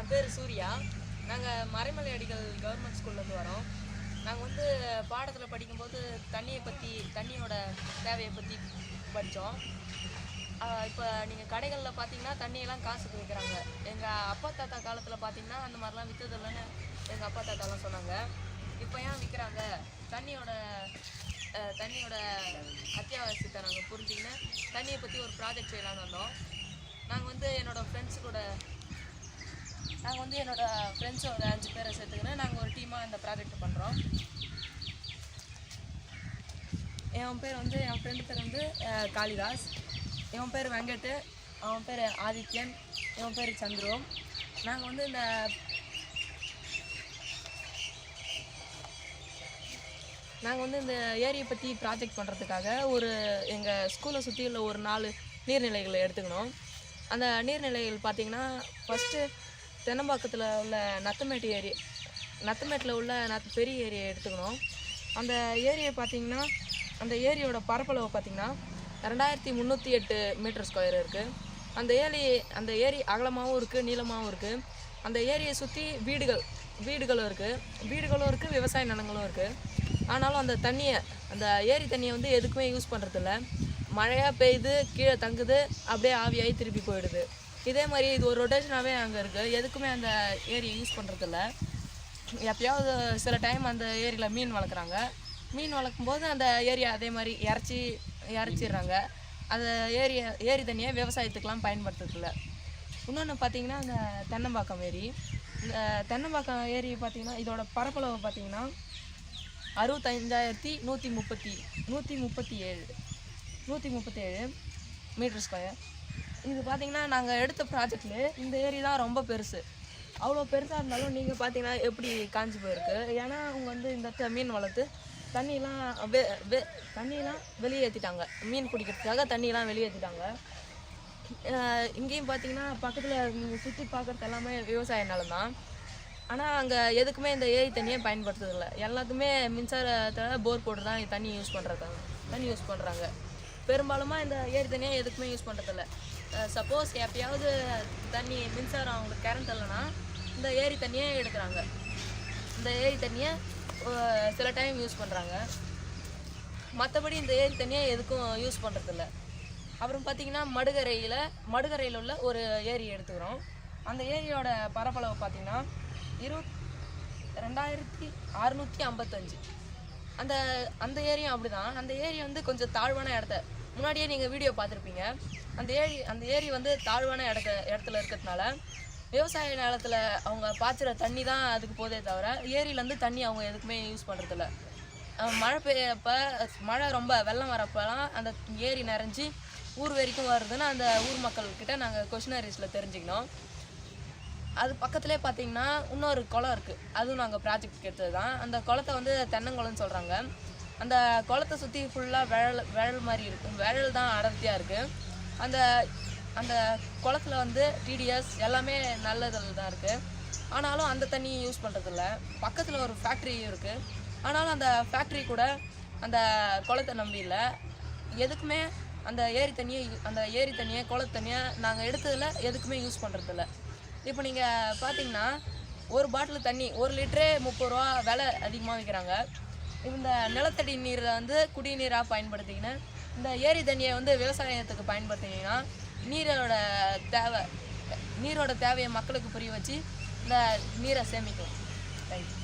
என் பேர் சூர்யா. நாங்கள் மறைமலை அடிகள் கவர்மெண்ட் ஸ்கூல்லேருந்து வரோம். நாங்கள் வந்து பாடத்தில் படிக்கும்போது தண்ணியோட தேவையை பற்றி படித்தோம். இப்போ நீங்கள் கடைகளில் பார்த்தீங்கன்னா தண்ணியெல்லாம் காசுக்கு விற்கிறாங்க. எங்கள் அப்பா தாத்தா காலத்தில் பார்த்தீங்கன்னா அந்த மாதிரிலாம் விற்றதில்லைன்னு எங்கள் அப்பா தாத்தாலாம் சொன்னாங்க. இப்போ ஏன் விற்கிறாங்க? தண்ணியோட அத்தியாவசியத்தை நாங்கள் புரிஞ்சுக்கின்னு தண்ணியை பற்றி ஒரு ப்ராஜெக்ட் செய்யலான்னு வந்தோம். நாங்கள் வந்து என்னோடய ஃப்ரெண்ட்ஸோட 5 பேரை சேர்த்துக்கின்னு நாங்கள் ஒரு டீமாக இந்த ப்ராஜெக்ட் பண்ணுறோம். என் ஃப்ரெண்டு பேர் வந்து காளிதாஸ், என் பேர் வெங்கட், அவன் பேர் ஆதித்யன், என் பேர் சந்துரு. நாங்கள் வந்து இந்த ஏரியை பற்றி ப்ராஜெக்ட் பண்ணுறதுக்காக எங்கள் ஸ்கூலை சுற்றியுள்ள ஒரு 4 நீர்நிலைகளை எடுத்துக்கணும். அந்த நீர்நிலைகள் பார்த்திங்கன்னா ஃபஸ்ட்டு தென்னம்பாக்கத்தில் உள்ள நத்தமேட்டில் உள்ள பெரிய ஏரியை எடுத்துக்கணும். அந்த ஏரியை பார்த்திங்கன்னா அந்த ஏரியோட பரப்பளவு பார்த்திங்கன்னா 2308 மீட்டர் ஸ்கொயர் இருக்குது. அந்த ஏரி அகலமாகவும் இருக்குது, நீளமாகவும் இருக்குது. அந்த ஏரியை சுற்றி வீடுகளும் இருக்குது, விவசாய நிலங்களும் இருக்குது. ஆனாலும் அந்த ஏரி தண்ணியை வந்து எதுக்குமே யூஸ் பண்ணுறதில்ல. மழையாக பெய்யுது, கீழே தங்குது, அப்படியே ஆவியாகி திருப்பி போயிடுது. இதே மாதிரி இது ஒரு ரொட்டேஷனாகவே அங்கே இருக்குது. எதுக்குமே அந்த ஏரியை யூஸ் பண்ணுறதில்ல. எப்பயாவது சில டைம் அந்த ஏரியில் மீன் வளர்க்குறாங்க. மீன் வளர்க்கும்போது அந்த ஏரியை அதே மாதிரி இறச்சிடுறாங்க. அந்த ஏரி தண்ணியை விவசாயத்துக்கெலாம் பயன்படுத்துறதில்ல. இன்னொன்று பார்த்திங்கன்னா அந்த தென்னம்பாக்கம் ஏரி. இந்த தென்னம்பாக்கம் ஏரி பார்த்திங்கன்னா இதோட பரப்பளவு பார்த்திங்கன்னா 65,137 மீட்டர் ஸ்கொயர். இது பார்த்திங்கன்னா நாங்கள் எடுத்த ப்ராஜெக்ட்லேயே இந்த ஏரி தான் ரொம்ப பெருசு. அவ்வளோ பெருசாக இருந்தாலும் நீங்கள் பார்த்தீங்கன்னா எப்படி காஞ்சி போயிருக்கு. ஏன்னா அவங்க வந்து இந்த மீன் வளர்த்து தண்ணியெலாம் வெளியேற்றிட்டாங்க. மீன் பிடிக்கிறதுக்காக தண்ணியெலாம் வெளியேற்றிட்டாங்க. இங்கேயும் பார்த்தீங்கன்னா பக்கத்தில் நீங்கள் சுற்றி பார்க்குறது எல்லாமே விவசாய நிலம் தான். ஆனால் அங்கே எதுக்குமே இந்த ஏரி தண்ணியை பயன்படுத்துறதில்ல. எல்லாத்துக்குமே மின்சாரத்தில் போர் போட்டு தான் தண்ணி யூஸ் பண்ணுறாங்க. பெரும்பாலுமா இந்த ஏரி தண்ணியை எதுக்குமே யூஸ் பண்ணுறதில்ல. சப்போஸ் எப்பயாவது மின்சாரம் அவங்களுக்கு கரண்ட் இல்லைன்னா இந்த ஏரி தண்ணியை எடுக்கிறாங்க. இந்த ஏரி தண்ணியை சில டைம் யூஸ் பண்ணுறாங்க. மற்றபடி இந்த ஏரி தண்ணியை எதுக்கும் யூஸ் பண்ணுறதில்ல. அப்புறம் பார்த்திங்கன்னா மடுகரையில் உள்ள ஒரு ஏரி எடுத்துக்கிறோம். அந்த ஏரியோட பரப்பளவு பார்த்திங்கன்னா 22,655. அந்த ஏரியும் அப்படி தான். அந்த ஏரி வந்து கொஞ்சம் தாழ்வான முன்னாடியே நீங்கள் வீடியோ பார்த்துருப்பீங்க. அந்த ஏரி வந்து தாழ்வான இடத்துல இருக்கிறதுனால விவசாய நிலத்தில் அவங்க பாய்ச்சுற தண்ணி தான் அதுக்கு போதே தவிர ஏரியிலேருந்து தண்ணி அவங்க எதுக்குமே யூஸ் பண்ணுறதில்ல. மழை பெய்யப்போ ரொம்ப வெள்ளம் வரப்போலாம் அந்த ஏரி நிறைஞ்சி ஊர் வரைக்கும் வருதுன்னு அந்த ஊர் மக்கள்கிட்ட நாங்கள் கொஷினரிஸில் தெரிஞ்சுக்கணும். அது பக்கத்துலேயே பார்த்தீங்கன்னா இன்னொரு குளம் இருக்குது. அதுவும் நாங்கள் ப்ராஜெக்ட் எடுத்தது தான். அந்த குளத்தை வந்து தென்னங்குளம்னு சொல்கிறாங்க. அந்த குளத்தை சுற்றி ஃபுல்லாக விழல் மாதிரி இருக்கும். விழல் தான் அடர்த்தியாக இருக்குது. அந்த குளத்தில் வந்து டிடிஎஸ் எல்லாமே நல்லதில் தான் இருக்குது. ஆனாலும் அந்த தண்ணியை யூஸ் பண்ணுறதில்ல. பக்கத்தில் ஒரு ஃபேக்ட்ரியும் இருக்குது. ஆனாலும் அந்த ஃபேக்ட்ரி கூட அந்த குளத்தை நம்பி இல்லை. எதுக்குமே அந்த ஏரி தண்ணியை குளத்து தண்ணியை நாங்கள் எடுத்ததில் எதுக்குமே யூஸ் பண்ணுறதில்ல. இப்போ நீங்கள் பார்த்தீங்கன்னா ஒரு பாட்டில் தண்ணி 1 லிட்டரே 30 ரூபா விலை அதிகமாக விற்கிறாங்க. இந்த நிலத்தடி நீரை வந்து குடிநீராக பயன்படுத்திக்கின்னு இந்த ஏரி தண்ணியை வந்து விவசாயத்துக்கு பயன்படுத்திங்கன்னா நீரோட தேவையை மக்களுக்கு புரிய வச்சு இந்த நீரை சேமிக்கலாம். தேங்க்யூ.